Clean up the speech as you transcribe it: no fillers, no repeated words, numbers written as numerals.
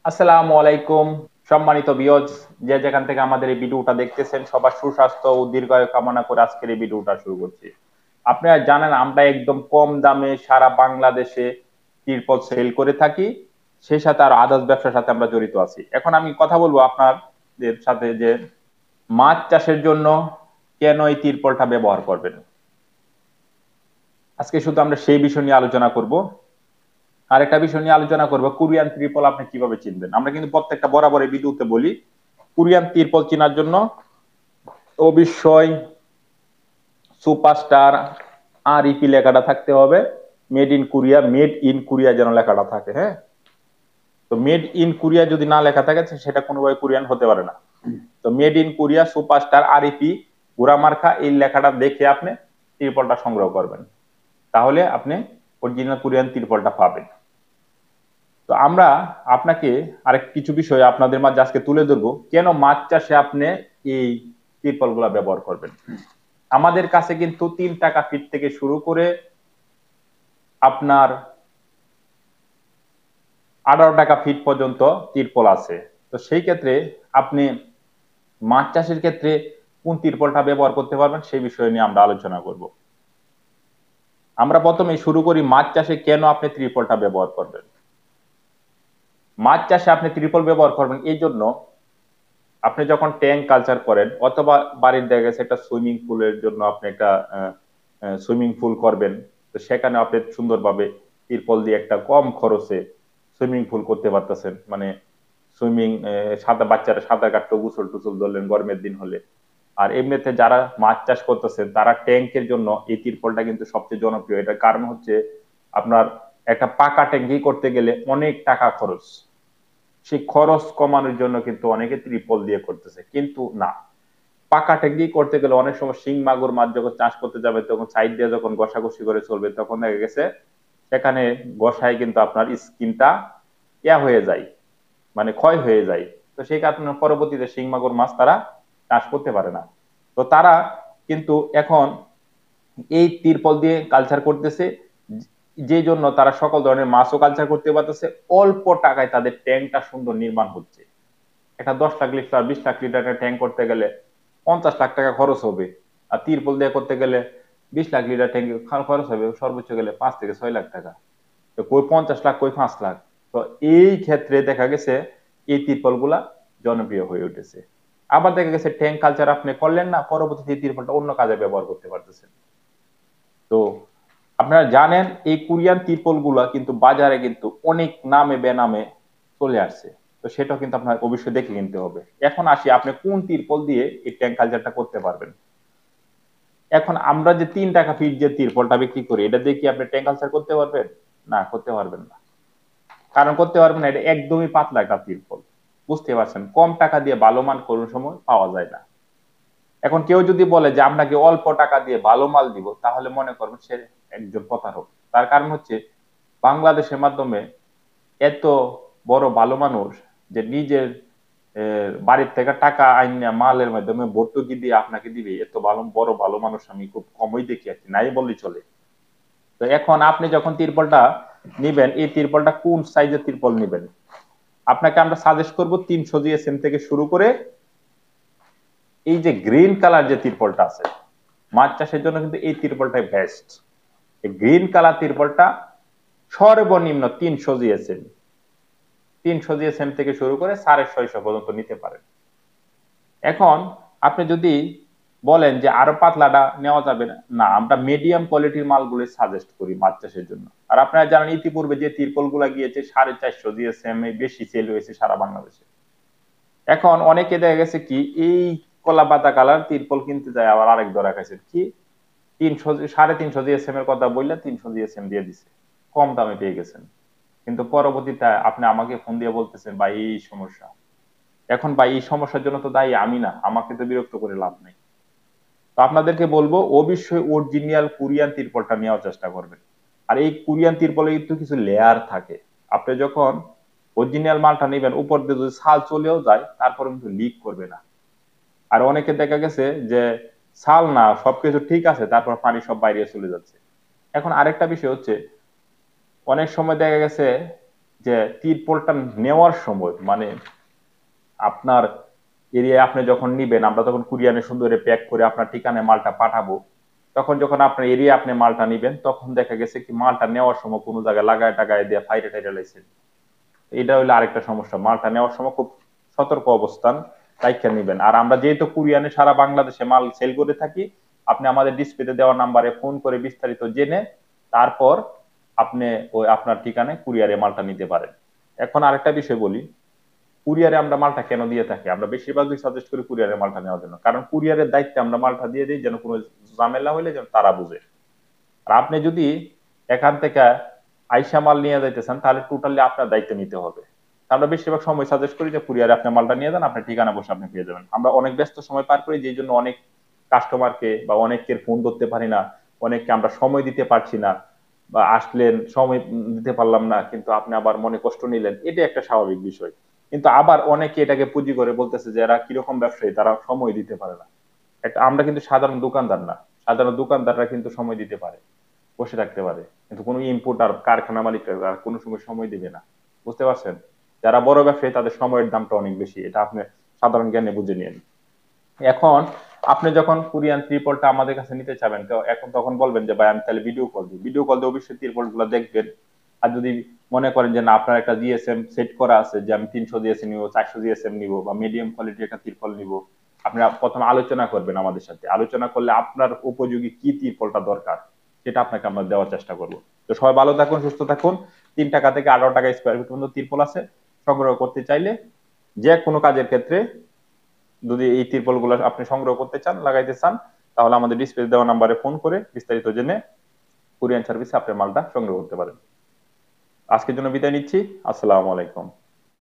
আসসালামু আলাইকুম। সম্মানিত ভিউয়ার্স, যে যেখান থেকে আমাদের এই ভিডিওটা দেখতেছেন, সবার সুস্বাস্থ্য ও দীর্ঘায়ু কামনা করে আজকের এই ভিডিওটা শুরু করছি। আপনারা জানেন আমরা একদম কম দামে সারা বাংলাদেশে তিরপল সেল করে থাকি। সেই সাথে আর আদার্স ব্যবসার সাথে আমরা জড়িত আছি। এখন আমি কথা বলবো আপনাদের সাথে যে মাছ চাষের জন্য কেন এই তিরপলটা ব্যবহার করবেন। আজকে শুধু আমরা সেই বিষয় নিয়ে আলোচনা করব। আরেকটা বিষয় নিয়ে আলোচনা করবো, কোরিয়ান ত্রিপল আপনি কিভাবে চিনবেন। আমরা কিন্তু প্রত্যেকটা বরাবর এই ভিডিওতে বলি, কোরিয়ান ত্রিপল চেনার জন্য অবশ্যই সুপারস্টার আর ইপি লেখাটা থাকতে হবে। মেড ইন কোরিয়া যেন লেখাটা থাকে। হ্যাঁ, তো মেড ইন কোরিয়া যদি না লেখা থাকে সেটা কোনোভাবে কোরিয়ান হতে পারে না। তো মেড ইন কোরিয়া সুপারস্টার আর ইপি গুড়ামার্কা এই লেখাটা দেখে আপনি ত্রিপলটা সংগ্রহ করবেন, তাহলে আপনি অরিজিনাল কোরিয়ান ত্রিপলটা পাবেন। তো আমরা আপনাকে আরেক কিছু বিষয় আপনাদের মাঝে আজকে তুলে ধরবো, কেন মাছ চাষে আপনি এই ত্রিপল গুলা ব্যবহার করবেন। আমাদের কাছে কিন্তু 3 টাকা ফিট থেকে শুরু করে আপনার 18 টাকা ফিট পর্যন্ত ত্রিপল আছে। তো সেই ক্ষেত্রে আপনি মাছ চাষের ক্ষেত্রে কোন ত্রিপলটা ব্যবহার করতে পারবেন সেই বিষয় নিয়ে আমরা আলোচনা করব। আমরা প্রথমে শুরু করি মাছ চাষে কেন আপনি ত্রিপলটা ব্যবহার করবেন। মাছ চাষে আপনি ত্রিপল ব্যবহার করবেন এই জন্য, আপনি যখন ট্যাঙ্ক কালচার করেন অথবা বাড়ির দেখা গেছে একটা সুইমিং পুলের জন্য আপনি একটা সুইমিং পুল করবেন, তো সেখানে আপনি সুন্দরভাবে তিরপল দিয়ে একটা কম খরচে সুইমিং পুল করতে পারতেছেন। মানে সুইমিং, সাদা বাচ্চারা সাঁতার কাটতে গোসল টুসল ধরলেন গরমের দিন হলে। আর এমনিতে যারা মাছ চাষ করতেছেন তারা ট্যাঙ্কের জন্য এই তিরপলটা কিন্তু সবচেয়ে জনপ্রিয়। এটার কারণ হচ্ছে আপনার একটা পাকা ট্যাঙ্কি করতে গেলে অনেক টাকা খরচ। সেই খরচ কমানোর জন্য কিন্তু অনেকে ত্রিপল দিয়ে করতেছে, কিন্তু না, পাকা টেকনিক করতে গেলে অনেক সময় শিং মাগুর মাছ যখন চাষ করতে যাবে তখন সাইড দিয়ে যখন ঘষাঘষি করে চলবে তখন দেখা গেছে সেখানে ঘষায় কিন্তু আপনার স্কিনটা হয়ে যায়, মানে ক্ষয় হয়ে যায়। তো সেই কারণে পরবর্তীতে শিং মাগুর মাছ তারা চাষ করতে পারে না। তো তারা কিন্তু এখন এই তিরপল দিয়ে কালচার করতেছে, যে জন্য তারা সকল ধরনের মাছও কালচার করতে পারতেছে। অল্প টাকায় তাদের ট্যাঙ্কটা সুন্দর নির্মাণ হচ্ছে। একটা 10 lakh litre 20 lakh litre tank করতে গেলে 50 লাখ টাকা খরচ হবে, আর তিরপল দিয়ে করতে গেলে 20 লাখ লিটার ট্যাঙ্ক খরচ হবে সর্বোচ্চ গেলে 5 থেকে 6 লাখ টাকা। তো কই 50 লাখ, কই 5 লাখ। তো এই ক্ষেত্রে দেখা গেছে এই তিরপল গুলা জনপ্রিয় হয়ে উঠেছে। আবার দেখা গেছে ট্যাঙ্ক কালচার আপনি করলেন না, পরবর্তীতে তিরপলটা অন্য কাজে ব্যবহার করতে পারতেছেন। তো আপনারা জানেন এই কোরিয়ান তিরপল গুলা কিন্তু বাজারে কিন্তু অনেক নামে বেনামে চলে আসছে। তো সেটাও কিন্তু আপনার অবশ্যই দেখে কিনতে হবে। এখন আসি আপনি কোন তিরপল দিয়ে এই ট্যাঙ্ক কালচারটা করতে পারবেন। এখন আমরা যে 3 টাকা ফিট যে তিরপলটা বিক্রি করি এটা দিয়ে কি আপনি ট্যাঙ্ক কালচার করতে পারবেন? না, করতে পারবেন না। কারণ করতে পারবেন না, এটা একদমই পাতলা একটা তিরপল। বুঝতে পারছেন, কম টাকা দিয়ে ভালো মান কোন সময় পাওয়া যায় না। এখন কেউ যদি বলে যে আপনাকে অল্প টাকা দিয়ে ভালো মাল দিব, তাহলে মনে করবেন সে একজন প্রতারক। তার কারণ হচ্ছে বাংলাদেশের মাধ্যমে এত বড় ভালো মানুষ যে নিজের বাড়ির থেকে টাকা আইনা মালের মাধ্যমে ভর্তুকি দিয়ে আপনাকে দিবে, এত ভালো বড় ভালো মানুষ আমি খুব কমই দেখি আর কি, নাই বললেই চলে। তো এখন আপনি যখন তিরপলটা নিবেন, এই তিরপলটা কোন সাইজের তিরপল নিবেন। আপনাকে আমরা সাজেস্ট করব 300 জিএসএম থেকে শুরু করে এই যে গ্রিন কালার যে তিরপলটা আছে, মাছ চাষের জন্য কিন্তু এই তিরপলটাই বেস্ট। এই গ্রিন কালার তিরপলটা সর্বনিম্ন 300 জিএসএম, 300 জিএসএম থেকে শুরু করে 650 পর্যন্ত নিতে পারেন। এখন আপনি যদি বলেন যে আরো পাতলাটা নেওয়া যাবে না, না, আমরা মিডিয়াম কোয়ালিটির মালগুলো সাজেস্ট করি মাছ চাষের জন্য। আর আপনারা জানেন ইতিপূর্বে যে তিরপল গুলা গিয়েছে 450 জিএসএম বেশি সেল হয়েছে সারা বাংলাদেশে। এখন অনেকে দেখা গেছে কি এই কলা পাতা কালার তিরপল কিনতে যায়, আবার আরেক ধরা খাইছে কি 350 350 জিএসএম এর কথা বললে 300 জিএসএম দিয়ে দিছে, কম দামে পেয়ে গেছেন। কিন্তু পরবর্তীতে আপনি আমাকে ফোন দিয়ে বলতেছেন ভাই এই সমস্যা। এখন ভাই এই সমস্যার জন্য তো দায়ী আমি না, আমাকে তো বিরক্ত করে লাভ নেই। তো আপনাদেরকে বলবো অবশ্যই অরিজিনাল কোরিয়ান তিরপলটা নেওয়ার চেষ্টা করবেন। আর এই কোরিয়ান তিরপলে কিন্তু কিছু লেয়ার থাকে। আপনি যখন অরিজিনাল মালটা নেবেন উপর দিয়ে যদি ছাল চলেও যায় তারপরে কিন্তু লিক করবে না। আর অনেকে দেখা গেছে যে ছাল না সবকিছু ঠিক আছে, তারপর পানি সব বাইরে চলে যাচ্ছে। এখন আরেকটা বিষয় হচ্ছে, অনেক সময় দেখা গেছে যে তিরপলটা নেওয়ার সময় মানে আপনার এরিয়ায় আপনি যখন নিবেন, আমরা তখন কুরিয়ারে সুন্দর প্যাক করে আপনার ঠিকানায় মালটা পাঠাবো। তখন যখন আপনার এরিয়া আপনি মালটা নিবেন, তখন দেখা গেছে কি মালটা নেওয়ার সময় কোনো জায়গায় লাগায় টাগায় দিয়ে ফাইরে টাইরে লাইছেন। এটা হইলো আরেকটা সমস্যা, মালটা নেওয়ার সময় খুব সতর্ক অবস্থান রাইখা নিবেন। আর আমরা যেহেতু কুরিয়ানে সারা বাংলাদেশে মাল সেল করে থাকি, আপনি আমাদের ডিসপ্লেতে দেওয়া নাম্বারে ফোন করে বিস্তারিত জেনে তারপর আপনি ওই আপনার ঠিকানায় কুরিয়ারে মালটা নিতে পারেন। এখন আরেকটা বিষয় বলি, কুরিয়ারে আমরা মালটা কেন দিয়ে থাকি? আমরা বেশিরভাগই সাজেস্ট করি কুরিয়ারে মালটা নেওয়ার জন্য, কারণ কুরিয়ারের দায়িত্বে আমরা মালটা দিয়ে দিই যেন কোনো ঝামেলা হইলে যেন তারা বুঝে। আর আপনি যদি এখান থেকে আইসা মাল নিয়ে যাইতেছেন তাহলে টোটালি আপনার দায়িত্ব নিতে হবে। আমরা বেশিরভাগ সময় সাজেস্ট করি যে কুরিয়ারে আপনি মালটা নিয়ে যান, আপনার ঠিকানা বসে আপনি পেয়ে যাবেন। আমরা অনেক ব্যস্ত সময় পার করি, যেই জন্য অনেক কাস্টমারকে বা অনেকের ফোন ধরতে পারি না, অনেককে আমরা সময় দিতে পারছি না, বা আসলেন সময় দিতে পারলাম না কিন্তু আপনি আবার মনে কষ্ট নিলেন, এটা একটা স্বাভাবিক বিষয়। কিন্তু আবার অনেকে এটাকে পুঁজি করে বলতেছে যে এরা কিরকম ব্যবসায়ী, তারা সময় দিতে পারে না। একটা আমরা কিন্তু সাধারণ দোকানদার না, সাধারণ দোকানদাররা কিন্তু সময় দিতে পারে, বসে থাকতে পারে, কিন্তু কোনো ইম্পোর্টার কারখানা মালিকরা কোনো সময় সময় দিবে না। বুঝতে পারছেন? যারা বড় ব্যবসায়ী তাদের সময়ের দামটা অনেক বেশি, এটা আপনি সাধারণ জ্ঞানে বুঝে নিন। এখন আপনি যখন কোরিয়ান ত্রিপলটা আমাদের কাছে নিতে চাবেন, তো এখন তখন বলবেন যে ভাই আমি তাহলে ভিডিও কল দিই, ভিডিও কল দিয়ে অবশ্যই ত্রিপল গুলো দেখবেন। আর যদি মনে করেন যে না আপনার একটা জিএসএম সেট করা আছে যে আমি 300 জিএসএম নিব, 400 জিএসএম নিব, বা মিডিয়াম কোয়ালিটির একটা ত্রিপল নিব, আপনি প্রথমে আলোচনা করবেন আমাদের সাথে। আলোচনা করলে আপনার উপযোগী কি ত্রিপলটা দরকার সেটা আপনাকে আমরা দেওয়ার চেষ্টা করব। তো সবাই ভালো থাকুন, সুস্থ থাকুন। 3 টাকা থেকে 18 টাকা স্কোয়ার ফিট পর্যন্ত ত্রিপল আছে, সংগ্রহ করতে চাইলে যে কোনো কাজের ক্ষেত্রে যদি এই তিরপল গুলো আপনি সংগ্রহ করতে চান, লাগাইতে চান, তাহলে আমাদের ডিসপ্লে দেওয়া নাম্বারে ফোন করে বিস্তারিত জেনে কুরিয়ান সার্ভিসে আপনার মালটা সংগ্রহ করতে পারেন। আজকের জন্য বিদায় নিচ্ছি। আসসালামু আলাইকুম।